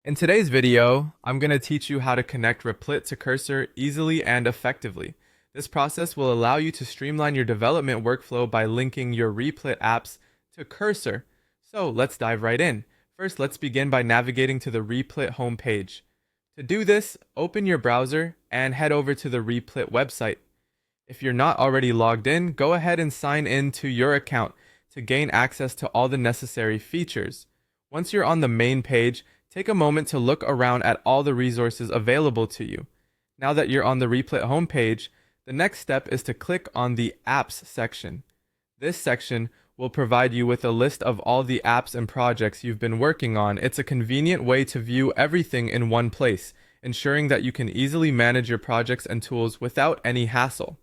In today's video, I'm going to teach you how to connect Replit to Cursor easily and effectively. This process will allow you to streamline your development workflow by linking your Replit apps to Cursor. So let's dive right in. First, let's begin by navigating to the Replit homepage. To do this, open your browser and head over to the Replit website. If you're not already logged in, go ahead and sign in to your account to gain access to all the necessary features. Once you're on the main page, take a moment to look around at all the resources available to you. Now that you're on the Replit homepage, the next step is to click on the Apps section. This section will provide you with a list of all the apps and projects you've been working on. It's a convenient way to view everything in one place, ensuring that you can easily manage your projects and tools without any hassle.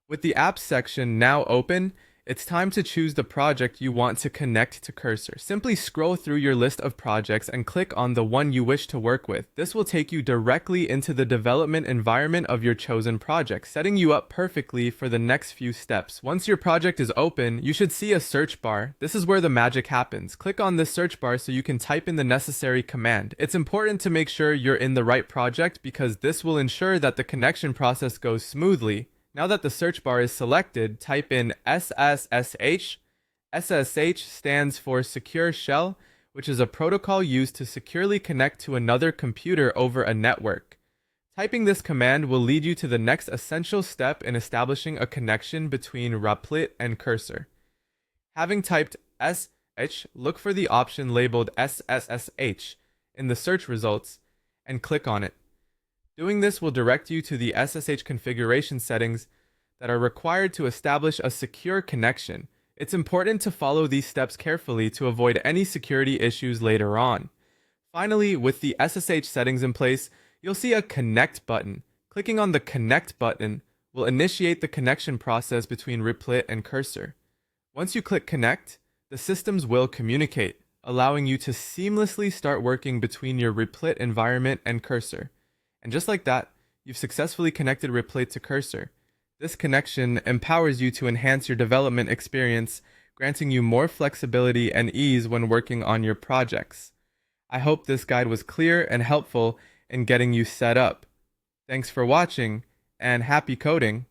With the Apps section now open, it's time to choose the project you want to connect to Cursor. Simply scroll through your list of projects and click on the one you wish to work with. This will take you directly into the development environment of your chosen project, setting you up perfectly for the next few steps. Once your project is open, you should see a search bar. This is where the magic happens. Click on this search bar so you can type in the necessary command. It's important to make sure you're in the right project because this will ensure that the connection process goes smoothly. Now that the search bar is selected, type in SSSH. SSH stands for Secure Shell, which is a protocol used to securely connect to another computer over a network. Typing this command will lead you to the next essential step in establishing a connection between Replit and Cursor. Having typed SH, look for the option labeled SSSH in the search results and click on it. Doing this will direct you to the SSH configuration settings that are required to establish a secure connection. It's important to follow these steps carefully to avoid any security issues later on. Finally, with the SSH settings in place, you'll see a Connect button. Clicking on the Connect button will initiate the connection process between Replit and Cursor. Once you click Connect, the systems will communicate, allowing you to seamlessly start working between your Replit environment and Cursor. And just like that, you've successfully connected Replit to Cursor. This connection empowers you to enhance your development experience, granting you more flexibility and ease when working on your projects. I hope this guide was clear and helpful in getting you set up. Thanks for watching, and happy coding!